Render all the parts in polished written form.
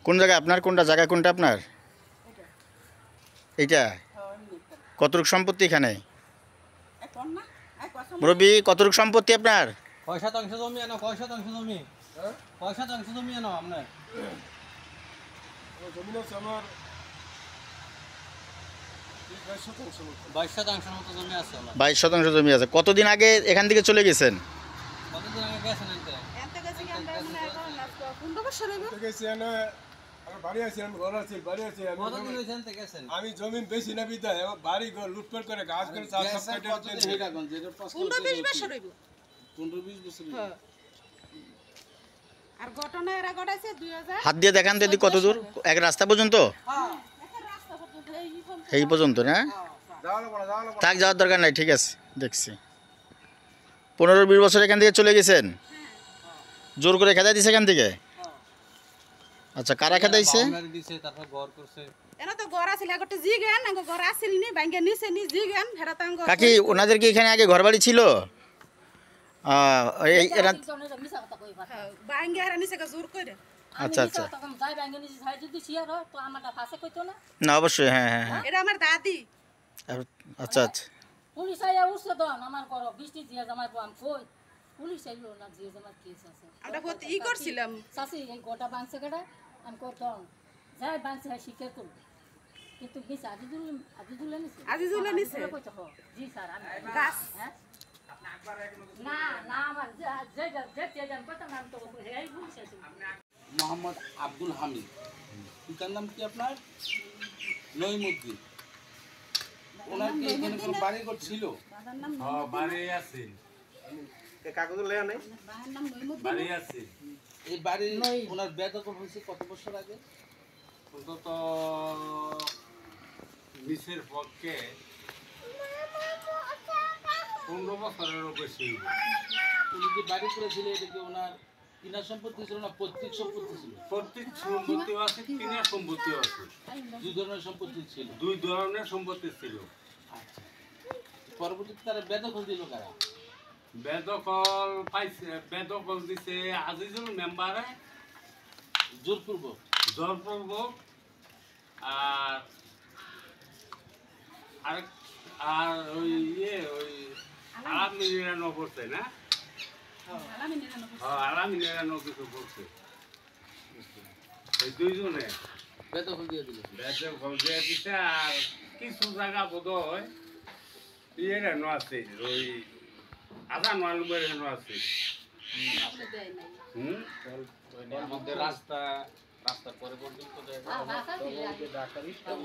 কোন জায়গা আপনার? কোনটা জায়গা? কোনটা আপনার? এইটা কতটুক সম্পত্তি এখানে? মুরব্বী, কতটুক সম্পত্তি আপনার? কয় শতাংশ জমি এনো? কয় শতাংশ জমি? কয় শতাংশ জমি এনো আপনার? জমি আছে আমার 22 শতাংশের মতো জমি আছে আমার। 22 শতাংশ জমি আছে। কতদিন আগে এখান থেকে চলে গেছেন? কতদিন আগে গেছেন এনতে? কতদিন হয়েছে এনতে গেছেন? আমি জমিন বেশি না বিদায় আমার বাড়ি ঘর লুটপাট করে গাছ করে চাষ সব কেটে কতদিন হয়ে গেল? যেটা 15-20 বছর হইব। 15-20 বছর হয়ে গেল। আর ঘটনা এরা ঘটাইছে 2000 হাত দিয়ে দেখান তো, কত দূর? এক রাস্তা পর্যন্ত? রাস্তা পর্যন্ত এই পর্যন্ত না? থাক, যাওয়ার দরকার নাই, ঠিক আছে, দেখছি। 15-20 বছর এখান থেকে চলে গেছেন? জোর করে খেদাই দিছে এখান থেকে? আচ্ছা, কারা খেদাইছে? বাউন্ডারি দিছে, তারপর ঘর করছে। এনা তো ঘর আছিল আগতে জিগান আঙ্গ ঘর আছিল নি বাইঙ্গা নিছে নি জিগান হেরা তাঙ্গ কাকি, ওনাদের কি এখানে আগে ঘরবাড়ি ছিল? এই এরা বাইঙ্গা হেরা নিছে জোর কইরা। আচ্ছা আচ্ছা, তখন যাই ব্যাঙ্গে নিচে যাই যদি শিয়ার হয় তো আমারটা ফাঁসে কইতো না। না অবশ্যই, হ্যাঁ হ্যাঁ হ্যাঁ। এটা আমার দাদি। আচ্ছা আচ্ছা, পুলিশ আইয়া উঠছে তখন আমার করো বৃষ্টি জিয়া জামাই পাম কই পুলিশ আইলো না, জিয়া জামার কেস আছে। আমরা কত ই করছিলাম চাচি এই গোটা বাংছে কেডা আমি করতাম যাই বাংছে স্বীকার করবো, কিন্তু গেছে আজিজুল্লাহ নিছে। আজিজুল্লাহ নিছে? কইতে হ জি স্যার আমি গাছ হ্যাঁ না না আমার যে জান কথা নাম তো এই পুলিশ আছে। মোহাম্মদ আব্দুল হামিদ। পিতার নাম কি আপনার? নইমুদ্দিন। ওনার কি এখানে কোনো বাড়ি ঘর ছিল? বাবার নাম বাড়ি আছে বাবার নাম নইমুদ্দিন। বাড়ি আছে এই বাড়ি ওনার বেদখল হয়েছে কত বছর আগে? অন্তত নিচের পক্ষে 15 বছরেরও বেশি। উনি যে বাড়ি করেছিল এটা কি ওনার কিনা সম্পত্তি ছিল না পৈতৃক সম্পত্তি ছিল? প্রত্যেক সম্পত্তিও আছে, কিনা সম্পত্তিও আছে। দুই ধরনের সম্পত্তি ছিল। দুই ধরনের সম্পত্তি ছিল। আচ্ছা, পরবর্তীতে তারা বেদখল দিল কারা? বেদখল পাইছে, বেদখল দিছে আজিজুল মেম্বারে জোরপূর্বক। জোরপূর্বক। আর আরেক আর ওই ওই আলামিনীরা করছে না? আলামিনীরা কিছু করছে। এই দুইজনে বেদখল দিয়ে দিল। বেদখল দিয়ে দিছে। আর কিছু জায়গা বোধ হয় ইয়ের হেন আছে, ওই আজান মালুমের হেন আছে। রাস্তার পরে পর্যন্ত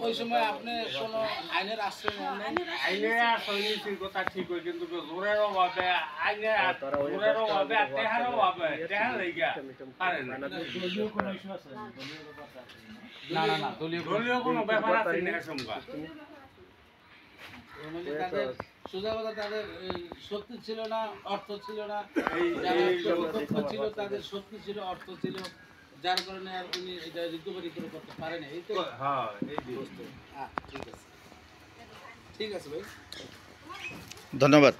ওই সময় আপনি কোনো আইনের আশ্রয় নেন? আইনে সৈনিকের কথা ঠিক হয়, কিন্তু জোরের অভাবে আইনে জোরের অভাবে আর টেহার অভাবে টেহার লেগা পারে না। না দলীয় কোনো ব্যাপার আছে না আশঙ্কা। তাদের সোজা কথা, তাদের শক্তি ছিল না, অর্থ ছিল না। যারা ছিল তাদের শক্তি ছিল, অর্থ ছিল, যার কারণে আর উনি এটা রিকভারি করতে পারেন। এই তো হ্যাঁ, এই দিন ঠিক আছে, ঠিক আছে ভাই, ধন্যবাদ।